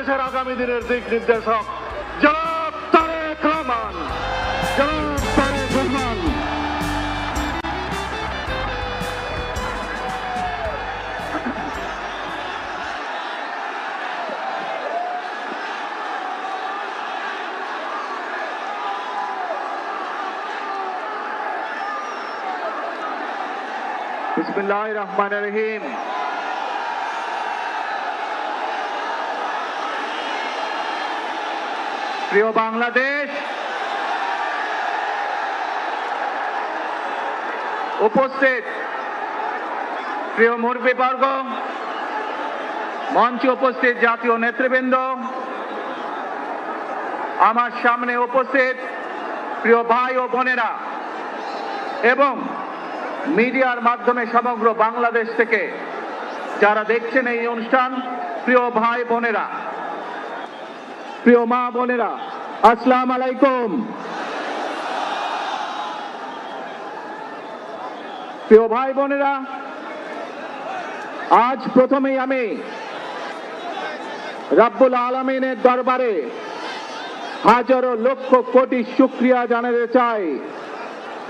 দেশের আগামী দিনের দিক নির্দেশক জনাব তারেক রহমান। জনাব তারেক রহমান। বিসমিল্লাহির রহমানির রহিম। প্রিয় বাংলাদেশ, উপস্থিত প্রিয় মুরব্বীবর্গ, মঞ্চে উপস্থিত জাতীয় নেতৃবৃন্দ, আমার সামনে উপস্থিত প্রিয় ভাই ও বোনেরা এবং মিডিয়ার মাধ্যমে সমগ্র বাংলাদেশ থেকে যারা দেখছেন এই অনুষ্ঠান, প্রিয় ভাই বোনেরা, প্রিয় মা বোনেরা, আসসালামু আলাইকুম। প্রিয় ভাই বোনেরা, আজ প্রথমেই আমি রব্বুল আলামিনের দরবারে হাজারো লক্ষ কোটি শুকরিয়া জানাতে চাই।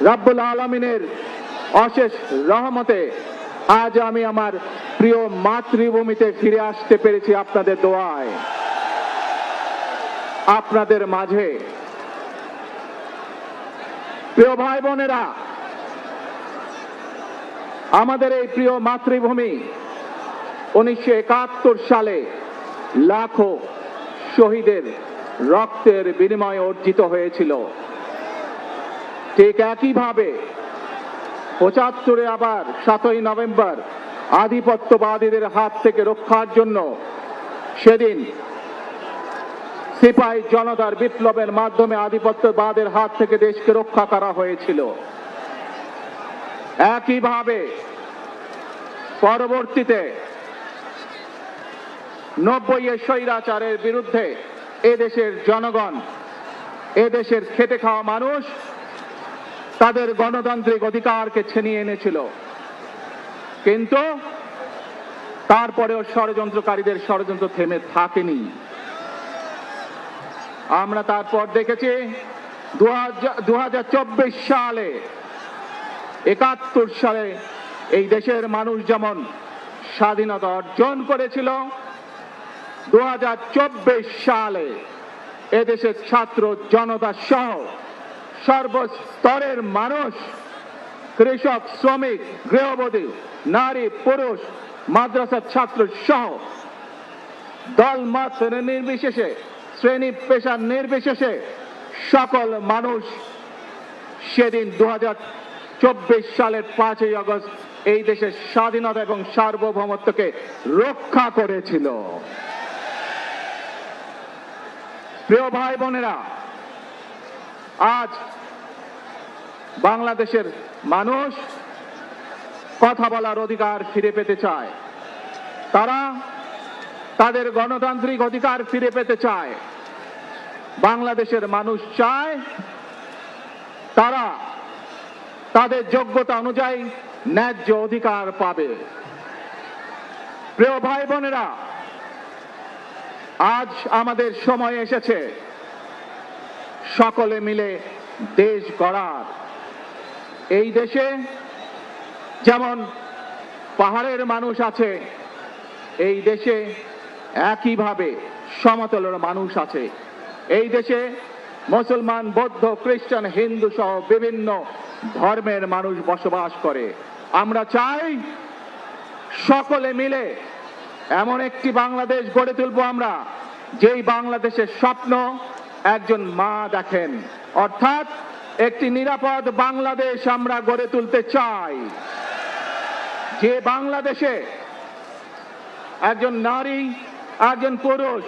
রব্বুল আলামিনের অশেষ রহমতে আজ আমি আমার প্রিয় মাতৃভূমিতে ফিরে আসতে পেরেছি আপনাদের দোয়ায়, আপনাদের মাঝে। প্রিয় ভাই বোনেরা, আমাদের এই প্রিয় মাতৃভূমি 1971 সালে লাখো শহীদের রক্তের বিনিময়ে অর্জিত হয়েছিল। ঠিক একইভাবে 75-এ আবার 7ই নভেম্বর আধিপত্যবাদীদের হাত থেকে রক্ষার জন্য সেদিন সিপাহী জনতার বিপ্লবের মাধ্যমে আধিপত্যবাদের হাত থেকে দেশকে রক্ষা করা হয়েছিল। একইভাবে পরবর্তীতে 90-এর স্বৈরাচারের বিরুদ্ধে এদেশের জনগণ, এদেশের খেটে খাওয়া মানুষ তাদের গণতান্ত্রিক অধিকারকে ছিনিয়ে এনেছিল। কিন্তু তারপরেও ষড়যন্ত্রকারীদের ষড়যন্ত্র থেমে থাকেনি। আমরা তারপর দেখেছি 2024 সালে, 71 সালে এই দেশের মানুষ যেমন স্বাধীনতা অর্জন করেছিল, 2024 সালে এদেশের ছাত্র জনতা সহ সর্বস্তরের মানুষ, কৃষক, শ্রমিক, গৃহবধূ, নারী, পুরুষ, মাদ্রাসার ছাত্র সহ দল মত নির্বিশেষে, শ্রেণী পেশা নির্বিশেষে সকল মানুষ সেদিন 2024 সালের 5ই আগস্ট এই দেশের স্বাধীনতা এবং সার্বভৌমত্বকে রক্ষা করেছিল। প্রিয় ভাই বোনেরা, আজ বাংলাদেশের মানুষ কথা বলার অধিকার ফিরে পেতে চায়। তারা তাদের গণতান্ত্রিক অধিকার ফিরে পেতে চায়। বাংলাদেশের মানুষ চায় তারা তাদের যোগ্যতা অনুযায়ী ন্যায্য অধিকার পাবে। প্রিয় ভাই বোনেরা, আজ আমাদের সময় এসেছে সকলে মিলে দেশ গড়ার। এই দেশে যেমন পাহাড়ের মানুষ আছে, এই দেশে একইভাবে সমতলের মানুষ আছে। এই দেশে মুসলমান, বৌদ্ধ, খ্রিস্টান, হিন্দু সহ বিভিন্ন ধর্মের মানুষ বসবাস করে। আমরা চাই সকলে মিলে এমন একটি বাংলাদেশ গড়ে তুলব আমরা, যেই বাংলাদেশের স্বপ্ন একজন মা দেখেন, অর্থাৎ একটি নিরাপদ বাংলাদেশ আমরা গড়ে তুলতে চাই। যে বাংলাদেশে একজন নারী, একজন পুরুষ,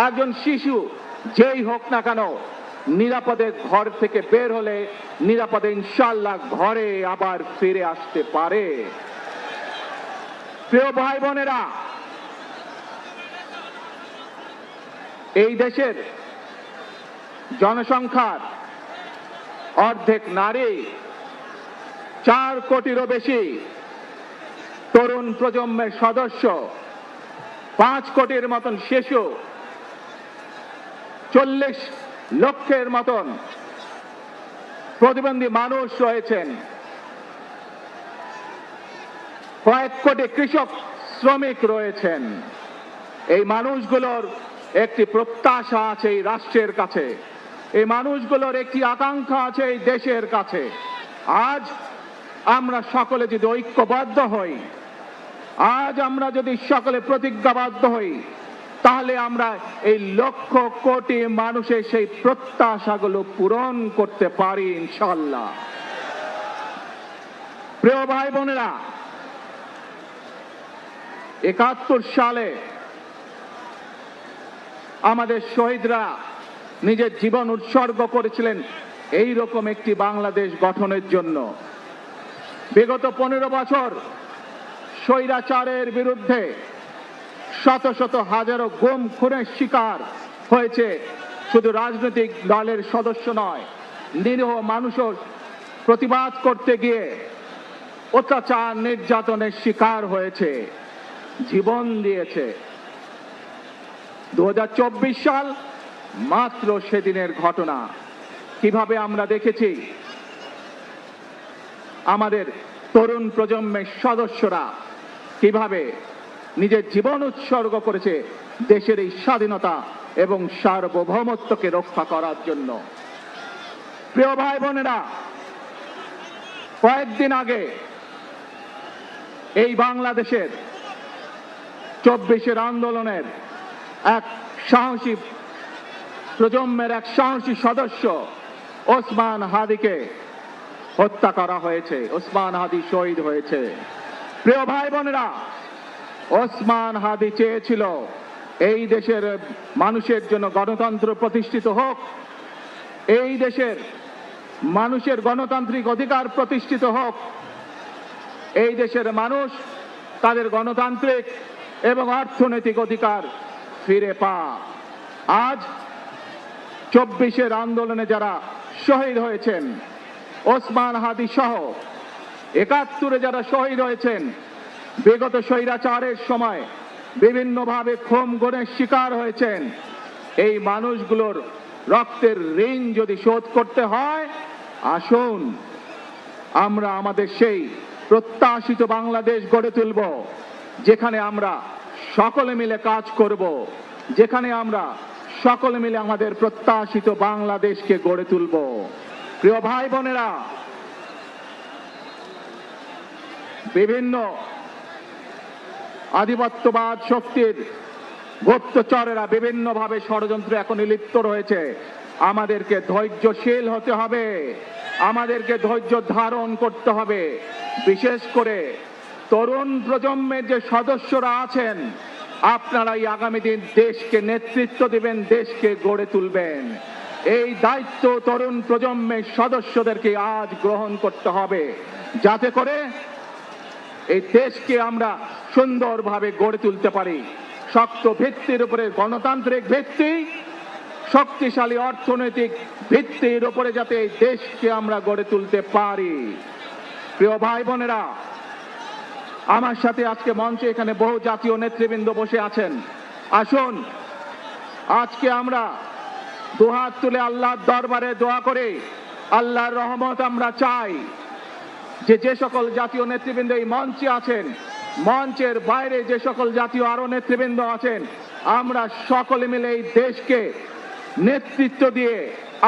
একজন শিশু যেই হোক না কেন, নিরাপদে ঘর থেকে বের হলে নিরাপদে ইনশাআল্লাহ ঘরে আবার ফিরে আসতে পারে। প্রিয় ভাই বোনেরা, এই দেশের জনসংখ্যার অর্ধেক নারী, 4 কোটিরও বেশি তরুণ প্রজন্মের সদস্য, 5 কোটির মতন শিশু, 40 লক্ষের মতন প্রতিবন্ধী মানুষ রয়েছেন, কয়েক কোটি কৃষক শ্রমিক রয়েছেন। এই মানুষগুলোর একটি প্রত্যাশা আছে এই রাষ্ট্রের কাছে, এই মানুষগুলোর একটি আকাঙ্ক্ষা আছে এই দেশের কাছে। আজ আমরা সকলে যদি ঐক্যবদ্ধ হই, আজ আমরা যদি সকলে প্রতিজ্ঞাবদ্ধ হই, তাহলে আমরা এই লক্ষ কোটি মানুষের সেই প্রত্যাশাগুলো পূরণ করতে পারি ইনশাআল্লাহ। প্রিয় ভাই বোনেরা, 71 সালে আমাদের শহীদরা নিজের জীবন উৎসর্গ করেছিলেন এই রকম একটি বাংলাদেশ গঠনের জন্য। বিগত 15 বছর স্বৈরাচারের বিরুদ্ধে শত শত হাজারো গুম খুনের শিকার হয়েছে শুধু রাজনৈতিক দলের সদস্য নয়, নিরীহ মানুষও প্রতিবাদ করতে গিয়ে অত্যাচার নির্যাতনের শিকার হয়েছে, জীবন দিয়েছে। 2024 সাল মাত্র সেদিনের ঘটনা। কিভাবে আমরা দেখেছি আমাদের তরুণ প্রজন্মের সদস্যরা কিভাবে নিজের জীবন উৎসর্গ করেছে দেশের এই স্বাধীনতা এবং সার্বভৌমত্বকে রক্ষা করার জন্য। প্রিয় ভাই বোনেরা, কয়েকদিন আগে এই বাংলাদেশের 24 আন্দোলনের এক সাহসী প্রজন্মের এক সাহসী সদস্য ওসমান হাদিকে হত্যা করা হয়েছে। ওসমান হাদি শহীদ হয়েছে। প্রিয় ভাই বোনেরা, ওসমান হাদি চেয়েছিল এই দেশের মানুষের জন্য গণতন্ত্র প্রতিষ্ঠিত হোক, এই দেশের মানুষের গণতান্ত্রিক অধিকার প্রতিষ্ঠিত হোক, এই দেশের মানুষ তাদের গণতান্ত্রিক এবং অর্থনৈতিক অধিকার ফিরে পাক। আজ 24 আন্দোলনে যারা শহীদ হয়েছেন, ওসমান হাদি সহ 71 যারা শহীদ হয়েছেন, বিগত স্বৈরাচারের সময় বিভিন্নভাবে খুন গুমের শিকার হয়েছেন, এই মানুষগুলোর রক্তের ঋণ যদি শোধ করতে হয়, আসুন আমরা আমাদের সেই প্রত্যাশিত বাংলাদেশ গড়ে তুলব, যেখানে আমরা সকলে মিলে কাজ করব, যেখানে আমরা সকলে মিলে আমাদের প্রত্যাশিত বাংলাদেশকে গড়ে তুলব। প্রিয় ভাই বোনেরা, বিভিন্ন আধিপত্যবাদ শক্তির গুপ্তচরেরা বিভিন্নভাবে ষড়যন্ত্রে এখন লিপ্ত রয়েছে। আমাদেরকে ধৈর্যশীল হতে হবে, আমাদেরকে ধৈর্য ধারণ করতে হবে। বিশেষ করে তরুণ প্রজন্মের যে সদস্যরা আছেন, আপনারাই আগামী দিন দেশকে নেতৃত্ব দিবেন, দেশকে গড়ে তুলবেন। এই দায়িত্ব তরুণ প্রজন্মের সদস্যদেরকে আজ গ্রহণ করতে হবে, যাতে করে এই দেশকে আমরা সুন্দরভাবে গড়ে তুলতে পারি। শক্ত ভিত্তির উপরে গণতান্ত্রিক ভিত্তি, শক্তিশালী অর্থনৈতিক ভিত্তির উপরে যাতে এই দেশকে আমরা গড়ে তুলতে পারি। প্রিয় ভাই বোনেরা, আমার সাথে আজকে মঞ্চে এখানে বহু জাতীয় নেতৃবৃন্দ বসে আছেন। আসুন আজকে আমরা দুহাত তুলে আল্লাহর দরবারে দোয়া করে আল্লাহর রহমত আমরা চাই। যে সকল জাতীয় নেতৃবৃন্দ এই মঞ্চে আছেন, মঞ্চের বাইরে যে সকল জাতীয় আরো নেতৃবৃন্দ আছেন, আমরা সকলে মিলে এই দেশকে নেতৃত্ব দিয়ে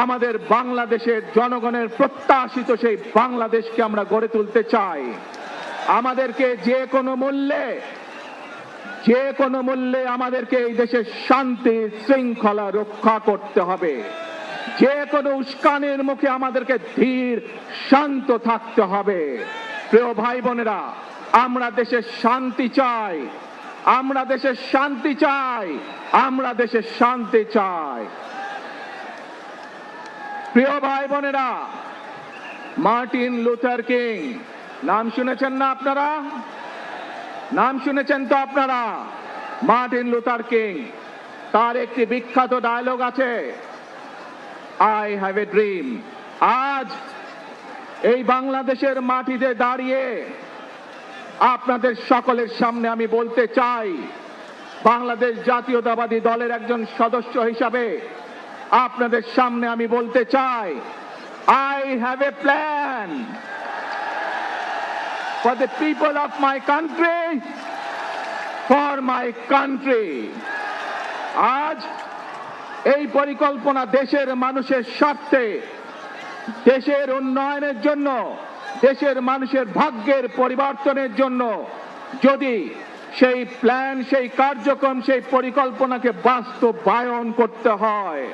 আমাদের বাংলাদেশের জনগণের প্রত্যাশিত সেই বাংলাদেশকে আমরা গড়ে তুলতে চাই। আমাদেরকে যে কোনো মূল্যে আমাদেরকে এই দেশের শান্তি শৃঙ্খলা রক্ষা করতে হবে। যে কোনো উস্কানির মুখে আমাদেরকে ধীর শান্ত থাকতে হবে। প্রিয় ভাই বোনেরা, আমরা দেশের শান্তি চাই, আমরা দেশের শান্তি চাই, আমরা দেশের শান্তি চাই। প্রিয় ভাই বোনেরা, মার্টিন লুথার কিং নাম শুনেছেন না আপনারা? নাম শুনেছেন তো আপনারা? মার্টিন লুথার কিং, তার একটি বিখ্যাত ডায়লগ আছে, আই হ্যাভ এ ড্রিম। আজ এই বাংলাদেশের মাটিতে দাঁড়িয়ে আপনাদের সকলের সামনে আমি বলতে চাই, বাংলাদেশ জাতীয়তাবাদী দলের একজন সদস্য হিসাবে আপনাদের সামনে আমি বলতে চাই, I have a plan for the people of my country, for my country. আজ এই পরিকল্পনা দেশের মানুষের স্বার্থে, দেশের উন্নয়নের জন্য, দেশের মানুষের ভাগ্যের পরিবর্তনের জন্য যদি সেই প্ল্যান, সেই কার্যক্রম, সেই পরিকল্পনাকে বাস্তবায়ন করতে হয়,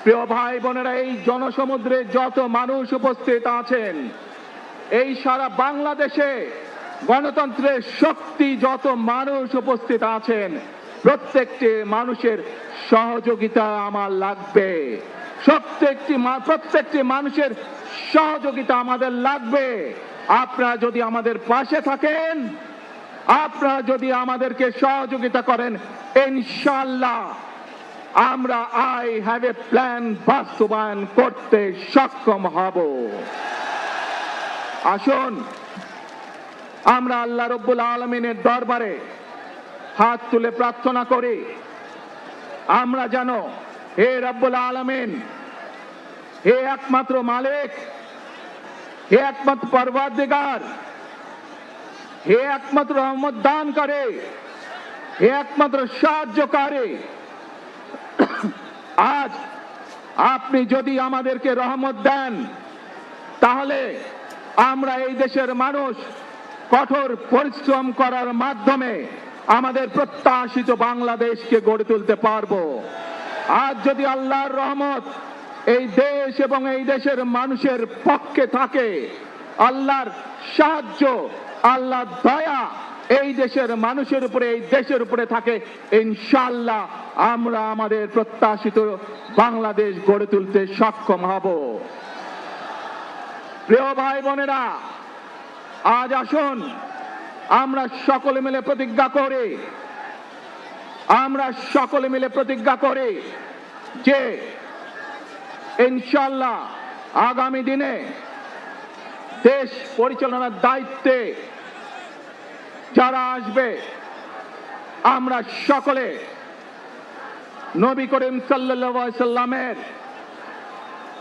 প্রিয় ভাই বোনেরা, এই জনসমুদ্রে যত মানুষ উপস্থিত আছেন, এই সারা বাংলাদেশে গণতন্ত্রের শক্তি যত মানুষ উপস্থিত আছেন, প্রত্যেকটি মানুষের সহযোগিতা আমার লাগবে। প্রত্যেকটি মানুষের সহযোগিতা আমাদের লাগবে। আপনারা যদি আমাদের পাশে থাকেন, আপনারা যদি আমাদেরকে সহযোগিতা করেন, ইনশাআল্লাহ আমরা I have a plan বাস্তবায়ন করতে সক্ষম হব। আসুন আমরা আল্লাহ রব্বুল আলামিনের দরবারে হাত তুলে প্রার্থনা করি, আমরা যেন, হে রব্বুল আলামিন, হে একমাত্র মালিক, হে একমাত্র পরওয়ারদিগার, হে একমাত্র রহমত দানকারী, হে একমাত্র সাহায্যকারী, আজ আপনি যদি আমাদেরকে রহমত দেন, তাহলে আমরা এই দেশের মানুষ কঠোর পরিশ্রম করার মাধ্যমে আমাদের প্রত্যাশিত বাংলাদেশকে গড়ে তুলতে পারবো। আজ যদি আল্লাহর রহমত এই দেশ এবং এই দেশের মানুষের পক্ষে থাকে, আল্লাহর সাহায্য, আল্লাহর দয়া এই দেশের মানুষের উপরে, এই দেশের উপরে থাকে, ইনশাআল্লাহ আমরা আমাদের প্রত্যাশিত বাংলাদেশ গড়ে তুলতে সক্ষম হব। প্রিয় ভাই বোনেরা, আজ আসুন আমরা সকলে মিলে প্রতিজ্ঞা করি, আমরা সকলে মিলে প্রতিজ্ঞা করি যে ইনশাআল্লাহ আগামী দিনে দেশ পরিচালনার দায়িত্বে যারা আসবে, আমরা সকলে নবী করিম সাল্লাল্লাহু আলাইহি সাল্লামের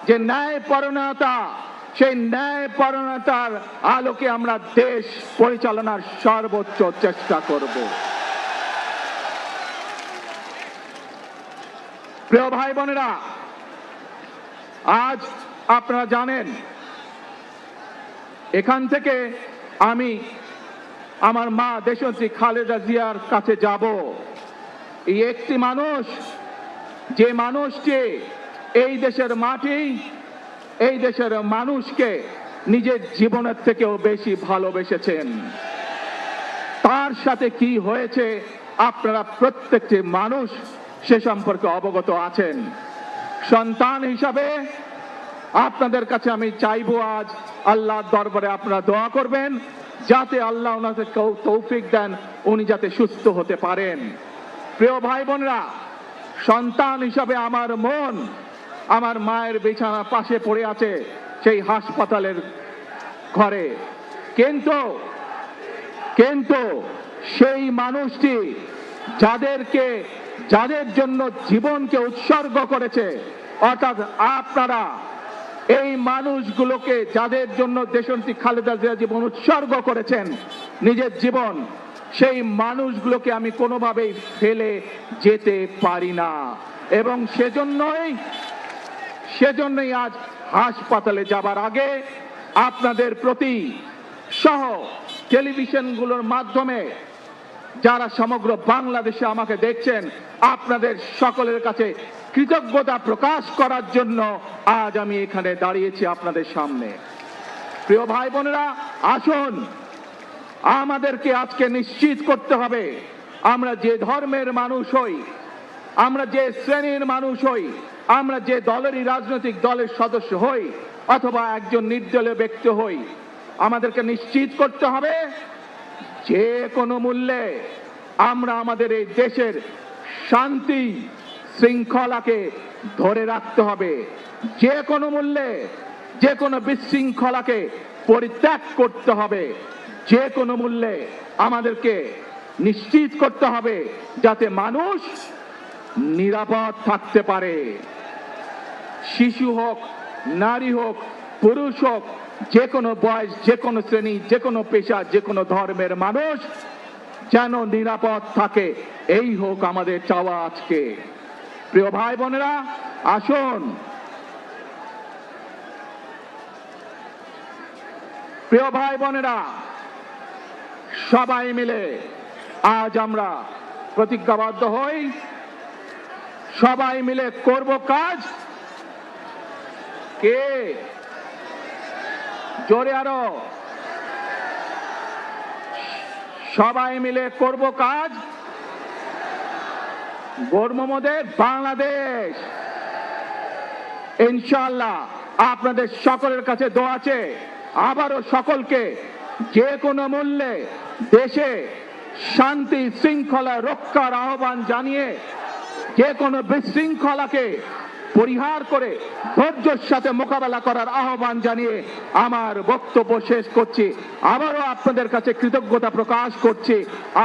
যে ন্যায়পরায়ণতা, সেই ন্যায়পরায়ণতার আলোকে আমরা দেশ পরিচালনার সর্বোচ্চ চেষ্টা করব। প্রিয় ভাই বোনেরা, আজ আপনারা জানেন এখান থেকে আমি আমার মা দেশনেত্রী খালেদা জিয়ার কাছে যাব। এই একটি মানুষ, যে মানুষটি এই দেশের মাটি, এই দেশের মানুষকে নিজের জীবনের থেকেও বেশি ভালোবেসেছেন। তার সাথে কি হয়েছে আপনারা প্রত্যেকটি মানুষ সে সম্পর্কে অবগত আছেন। সন্তান হিসাবে আপনাদের কাছে আমি চাইবো, আজ আল্লাহর দরবারে আপনারা দোয়া করবেন যাতে আল্লাহ ওনাকে তৌফিক দেন, উনি যাতে সুস্থ হতে পারেন। প্রিয় ভাই বোনেরা, সন্তান হিসাবে আমার মন আমার মায়ের বিছানার পাশে পড়ে আছে সেই হাসপাতালের ঘরে, কিন্তু সেই মানুষটি যাদের জন্য জীবনকে উৎসর্গ করেছে, অর্থাৎ আপনারা এই মানুষগুলোকে, যাদের জন্য দেশনেত্রী খালেদা জিয়া জীবন উৎসর্গ করেছেন, নিজের জীবন, সেই মানুষগুলোকে আমি কোনোভাবেই ফেলে যেতে পারি না। এবং সেজন্যই আজ হাসপাতালে যাবার আগে আপনাদের প্রতি সহ টেলিভিশনগুলোর মাধ্যমে যারা সমগ্র বাংলাদেশে আমাকে দেখছেন, আপনাদের সকলের কাছে কৃতজ্ঞতা প্রকাশ করার জন্য আজ আমি এখানে দাঁড়িয়েছি আপনাদের সামনে। প্রিয় ভাই বোনেরা, আসুন আমাদেরকে আজকে নিশ্চিত করতে হবে, আমরা যে ধর্মের মানুষ হই, আমরা যে শ্রেণীর মানুষ হই, আমরা যে দলেরই রাজনৈতিক দলের সদস্য হই অথবা একজন নির্দলীয় ব্যক্তি হই, আমাদেরকে নিশ্চিত করতে হবে যে কোনো মূল্যে আমরা আমাদের এই দেশের শান্তি শৃঙ্খলাকে ধরে রাখতে হবে। যে কোনো মূল্যে যে কোনো বিশৃঙ্খলাকে পরিত্যাগ করতে হবে। যে কোনো মূল্যে আমাদেরকে নিশ্চিত করতে হবে যাতে মানুষ নিরাপদ থাকতে পারে। শিশু হোক, নারী হোক, পুরুষ হোক, যে কোনো বয়স, যে কোনো শ্রেণী, যে কোনো পেশা, যে কোনো ধর্মের মানুষ যেন নিরাপদ থাকে, এই হোক আমাদের চাওয়া আজকে। প্রিয় ভাই বোনেরা, আসুন প্রিয় ভাই বোনেরা, সবাই মিলে আজ আমরা প্রতিজ্ঞাবদ্ধ হই, সবাই মিলে করব কাজ। কে জোরে আরো, সবাই মিলে করব কাজ, গড়ব মোদের বাংলাদেশ। ইনশাআল্লাহ আপনাদের সকলের কাছে দোয়া আছে, আবারও সকলকে যে কোনো মূল্যে দেশে শান্তি শৃঙ্খলা রক্ষার আহ্বান জানিয়ে যে কোনো বিশৃঙ্খলাকে পরিহার করে ধৈর্যের সাথে মোকাবেলা করার আহ্বান জানিয়ে আমার বক্তব্য শেষ করছি। আবারও আপনাদের কাছে কৃতজ্ঞতা প্রকাশ করছি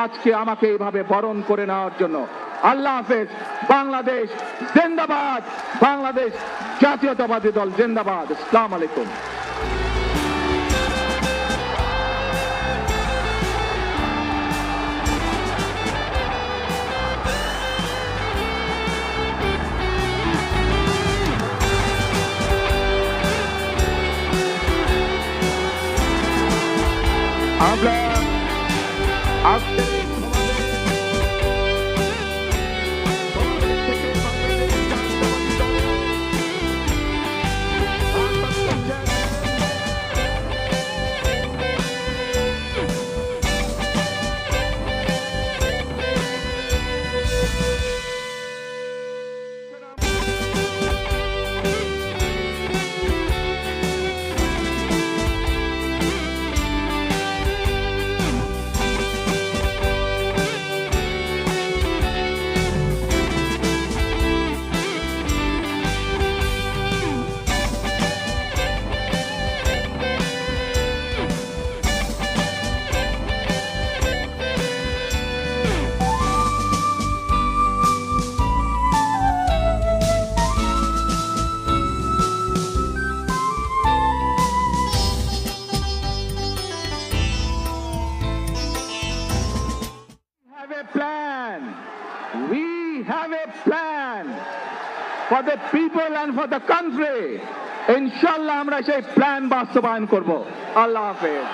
আজকে আমাকে এইভাবে বরণ করে নেওয়ার জন্য। আল্লাহ হাফেজ। বাংলাদেশ জিন্দাবাদ, বাংলাদেশ জাতীয়তাবাদী দল জিন্দাবাদ। আসসালামু আলাইকুম। আমরা We have a plan for the people and for the country. ইনশাআল্লাহ আমরা সেই প্ল্যান বাস্তবায়ন করব। আল্লাহ হাফেজ।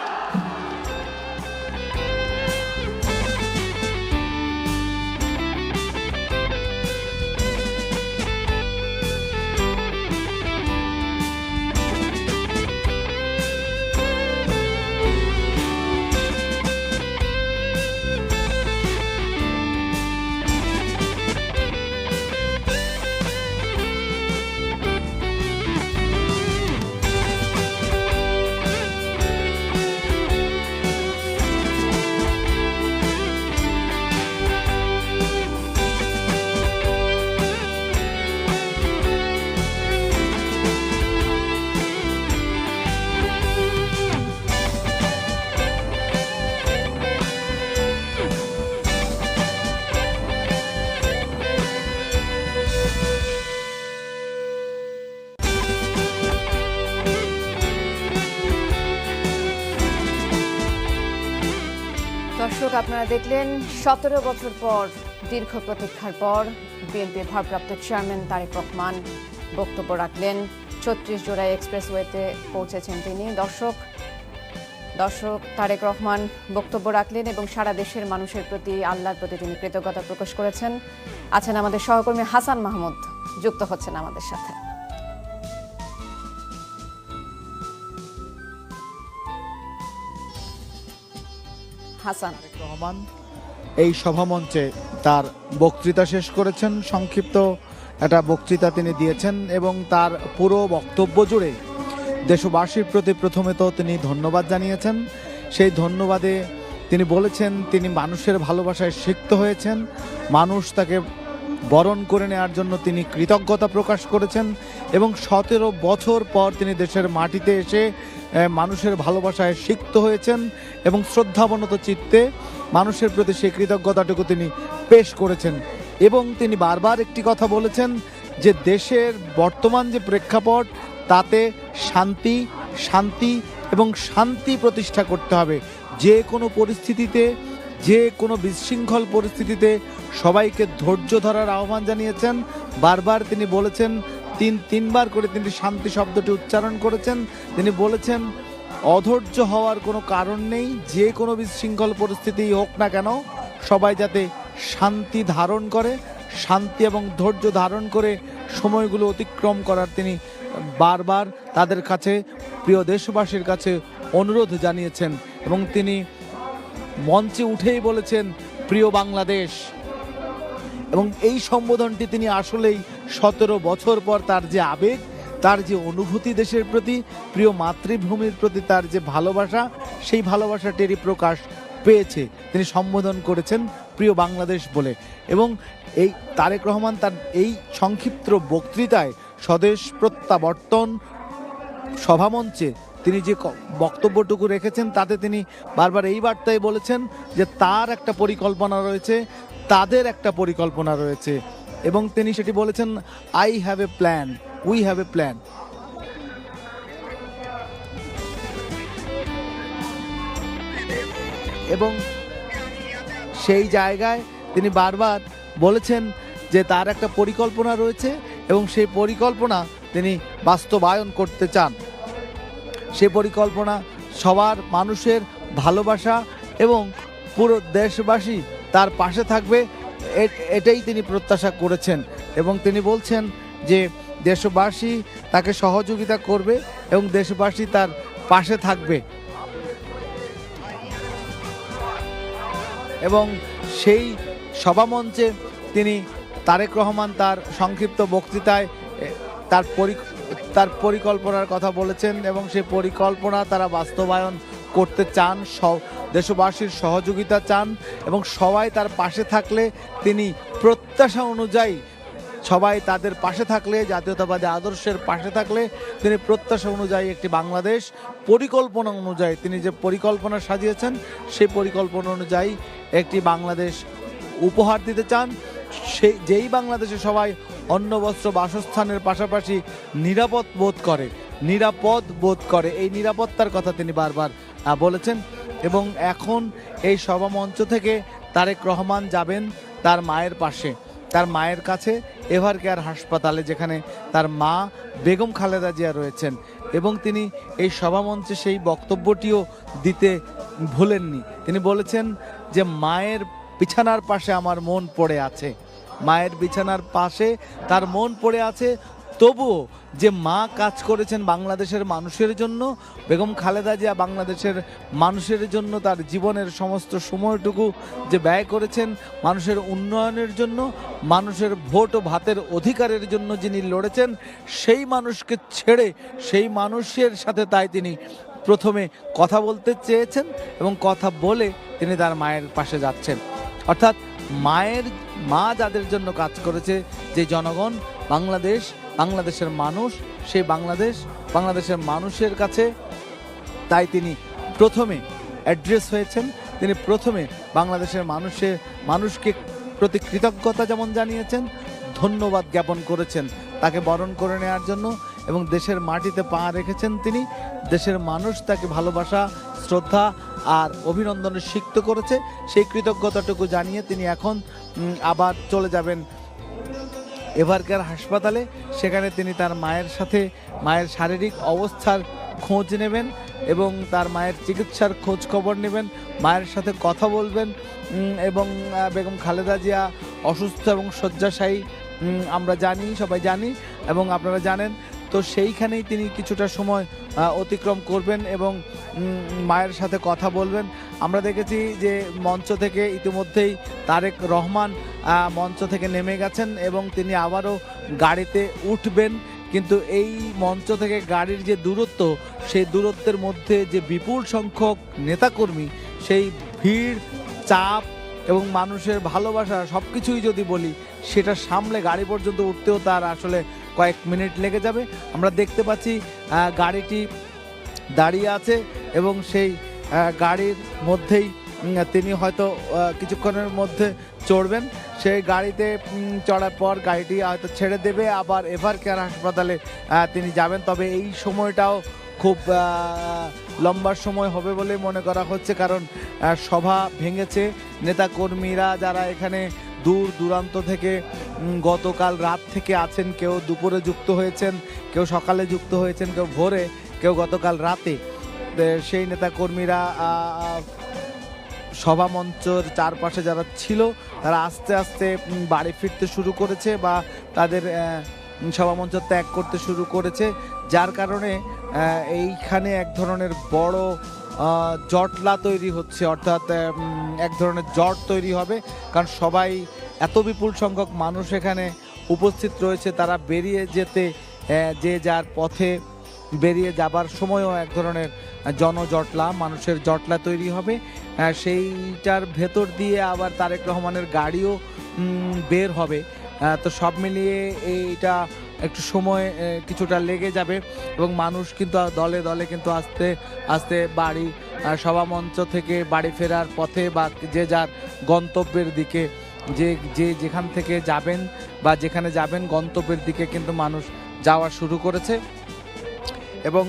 দর্শক, আপনারা দেখলেন 17 বছর পর, দীর্ঘ প্রতীক্ষার পর বিএনপির ভারপ্রাপ্ত চেয়ারম্যান তারেক রহমান বক্তব্য রাখলেন। 36 জোড়াই এক্সপ্রেসওয়েতে পৌঁছেছেন তিনি। দর্শক তারেক রহমান বক্তব্য রাখলেন এবং সারা দেশের মানুষের প্রতি, আল্লাহর প্রতি তিনি কৃতজ্ঞতা প্রকাশ করেছেন। আছেন আমাদের সহকর্মী হাসান মাহমুদ, যুক্ত হচ্ছেন আমাদের সাথে। হাসান রহমান এই সভামঞ্চে তার বক্তৃতা শেষ করেছেন। সংক্ষিপ্ত একটা বক্তৃতা তিনি দিয়েছেন এবং তার পুরো বক্তব্য জুড়ে দেশবাসীর প্রতি প্রথমে তো তিনি ধন্যবাদ জানিয়েছেন। সেই ধন্যবাদে তিনি বলেছেন তিনি মানুষের ভালোবাসায় সিক্ত হয়েছেন, মানুষ তাকে বরণ করে নেওয়ার জন্য তিনি কৃতজ্ঞতা প্রকাশ করেছেন এবং 17 বছর পর তিনি দেশের মাটিতে এসে মানুষের ভালোবাসায় সিক্ত হয়েছেন এবং শ্রদ্ধাবনত চিত্তে মানুষের প্রতি সেই কৃতজ্ঞতাটুকু তিনি পেশ করেছেন। এবং তিনি বারবার একটি কথা বলেছেন যে দেশের বর্তমান যে প্রেক্ষাপট তাতে শান্তি শান্তি এবং শান্তি প্রতিষ্ঠা করতে হবে। যে কোনো পরিস্থিতিতে, যে কোনো বিশৃঙ্খল পরিস্থিতিতে সবাইকে ধৈর্য ধরার আহ্বান জানিয়েছেন। বারবার তিনি বলেছেন, তিনবার করে তিনি শান্তি শব্দটি উচ্চারণ করেছেন। তিনি বলেছেন অধৈর্য হওয়ার কোনো কারণ নেই, যে কোনো বিশৃঙ্খল পরিস্থিতি হোক না কেন সবাই যাতে শান্তি ধারণ করে, শান্তি এবং ধৈর্য ধারণ করে সময়গুলো অতিক্রম করার তিনি বারবার তাদের কাছে, প্রিয় দেশবাসীর কাছে অনুরোধ জানিয়েছেন। এবং তিনি মঞ্চে উঠেই বলেছেন প্রিয় বাংলাদেশ। এবং এই সম্বোধনটি তিনি আসলেই 17 বছর পর তার যে আবেগ, তার যে অনুভূতি দেশের প্রতি, প্রিয় মাতৃভূমির প্রতি তার যে ভালোবাসা, সেই ভালোবাসাটিরই প্রকাশ পেয়েছে। তিনি সম্বোধন করেছেন প্রিয় বাংলাদেশ বলে। এবং এই তারেক রহমান তার এই সংক্ষিপ্ত বক্তৃতায় স্বদেশ প্রত্যাবর্তন সভামঞ্চে তিনি যে বক্তব্যটুকু রেখেছেন তাতে তিনি বারবার এই বার্তায় বলেছেন যে তার একটা পরিকল্পনা রয়েছে, তাদের একটা পরিকল্পনা রয়েছে। এবং তিনি সেটি বলেছেন, I have a plan, we have a plan. এবং সেই জায়গায় তিনি বারবার বলেছেন যে তার একটা পরিকল্পনা রয়েছে এবং সেই পরিকল্পনা তিনি বাস্তবায়ন করতে চান। সেই পরিকল্পনা সবার মানুষের ভালোবাসা এবং পুরো দেশবাসী তার পাশে থাকবে, এটাই তিনি প্রত্যাশা করেছেন। এবং তিনি বলছেন যে দেশবাসী তাকে সহযোগিতা করবে এবং দেশবাসী তার পাশে থাকবে। এবং সেই সভামঞ্চে তিনি তারেক রহমান তার সংক্ষিপ্ত বক্তৃতায় তার পরিকল্পনার কথা বলেছেন এবং সেই পরিকল্পনা তারা বাস্তবায়ন করতে চান, দেশবাসীর সহযোগিতা চান এবং সবাই তার পাশে থাকলে, তিনি প্রত্যাশা অনুযায়ী সবাই তাদের পাশে থাকলে, জাতীয়তাবাদী আদর্শের পাশে থাকলে তিনি প্রত্যাশা অনুযায়ী একটি বাংলাদেশ, পরিকল্পনা অনুযায়ী তিনি যে পরিকল্পনা সাজিয়েছেন সেই পরিকল্পনা অনুযায়ী একটি বাংলাদেশ উপহার দিতে চান। যেই বাংলাদেশে সবাই অন্ন বস্ত্র বাসস্থানের পাশাপাশি নিরাপদ বোধ করে, এই নিরাপত্তার কথা তিনি বারবার বলেছেন। এবং এখন এই সভামঞ্চ থেকে তারেক রহমান যাবেন তার মায়ের পাশে, তার মায়ের কাছে, এভার কেয়ার হাসপাতালে, যেখানে তার মা বেগম খালেদা জিয়া রয়েছেন। এবং তিনি এই সভামঞ্চে সেই বক্তব্যটিও দিতে ভুলেননি। তিনি বলেছেন যে মায়ের বিছানার পাশে আমার মন পড়ে আছে, মায়ের বিছানার পাশে তার মন পড়ে আছে। তবুও যে মা কাজ করেছেন বাংলাদেশের মানুষের জন্য, বেগম খালেদা জিয়া বাংলাদেশের মানুষের জন্য তার জীবনের সমস্ত সময়টুকু যে ব্যয় করেছেন, মানুষের উন্নয়নের জন্য, মানুষের ভোট ও ভাতের অধিকারের জন্য যিনি লড়েছেন, সেই মানুষকে ছেড়ে সেই মানুষের সাথে তাই তিনি প্রথমে কথা বলতে চেয়েছেন এবং কথা বলে তিনি তার মায়ের পাশে যাচ্ছেন। অর্থাৎ মা যাদের জন্য কাজ করেছে, যে জনগণ, বাংলাদেশের মানুষ, সেই বাংলাদেশের মানুষের কাছে তাই তিনি প্রথমে অ্যাড্রেস হয়েছেন। তিনি প্রথমে বাংলাদেশের মানুষকে প্রতি কৃতজ্ঞতা যেমন জানিয়েছেন, ধন্যবাদ জ্ঞাপন করেছেন তাকে বরণ করে নেওয়ার জন্য এবং দেশের মাটিতে পা রেখেছেন তিনি। দেশের মানুষ তাকে ভালোবাসা, শ্রদ্ধা আর অভিনন্দনে সিক্ত করেছে। সেই কৃতজ্ঞতাটুকু জানিয়ে তিনি এখন আবার চলে যাবেন এভার কেয়ার হাসপাতালে। সেখানে তিনি তার মায়ের সাথে মায়ের শারীরিক অবস্থার খোঁজ নেবেন এবং তার মায়ের চিকিৎসার খোঁজ খবর নেবেন, মায়ের সাথে কথা বলবেন। এবং বেগম খালেদা জিয়া অসুস্থ এবং শয্যাশায়ী, আমরা জানি, সবাই জানি এবং আপনারা জানেন। তো সেইখানেই তিনি কিছুটা সময় অতিক্রম করবেন এবং মায়ের সাথে কথা বলবেন। আমরা দেখেছি যে মঞ্চ থেকে ইতিমধ্যেই তারেক রহমান মঞ্চ থেকে নেমে গেছেন এবং তিনি আবারও গাড়িতে উঠবেন। কিন্তু এই মঞ্চ থেকে গাড়ির যে দূরত্ব, সেই দূরত্বের মধ্যে যে বিপুল সংখ্যক নেতাকর্মী, সেই ভিড়, চাপ এবং মানুষের ভালোবাসা সব কিছুই যদি বলি, সেটা সামলে গাড়ি পর্যন্ত উঠতেও তার আসলে কয়েক মিনিট লেগে যাবে। আমরা দেখতে পাচ্ছি গাড়িটি দাঁড়িয়ে আছে এবং সেই গাড়ির মধ্যেই তিনি হয়তো কিছুক্ষণের মধ্যে চড়বেন। সেই গাড়িতে চড়ার পর গাড়িটি হয়তো ছেড়ে দেবে, আবার এভার কেয়ার হাসপাতালে তিনি যাবেন। তবে এই সময়টাও খুব লম্বা সময় হবে বলে মনে করা হচ্ছে, কারণ সভা ভেঙেছে। নেতাকর্মীরা যারা এখানে দূর দূরান্ত থেকে গতকাল রাত থেকে আছেন, কেউ দুপুরে যুক্ত হয়েছেন, কেউ সকালে যুক্ত হয়েছেন, কেউ ভোরে, কেউ গতকাল রাতে, সেই নেতাকর্মীরা সভামঞ্চের চারপাশে যারা ছিল তারা আস্তে আস্তে বাড়ি ফিরতে শুরু করেছে বা তাদের সভামঞ্চ ত্যাগ করতে শুরু করেছে, যার কারণে এইখানে এক ধরনের বড় জটলা তৈরি হচ্ছে, অর্থাৎ এক ধরনের জট তৈরি হবে। কারণ সবাই, এত বিপুল সংখ্যক মানুষ এখানে উপস্থিত রয়েছে, তারা বেরিয়ে যেতে যে যার পথে বেরিয়ে যাবার সময়ও এক ধরনের জনজটলা, মানুষের জটলা তৈরি হবে। সেইটার ভেতর দিয়ে আবার তারেক রহমানের গাড়িও বের হবে। তো সব মিলিয়ে এইটা একটু সময় কিছুটা লেগে যাবে এবং মানুষ কিন্তু দলে দলে কিন্তু আস্তে আস্তে বাড়ি, সভামঞ্চ থেকে বাড়ি ফেরার পথে বা যে যার গন্তব্যের দিকে, যেখান থেকে যাবেন বা যেখানে যাবেন গন্তব্যের দিকে কিন্তু মানুষ যাওয়া শুরু করেছে। এবং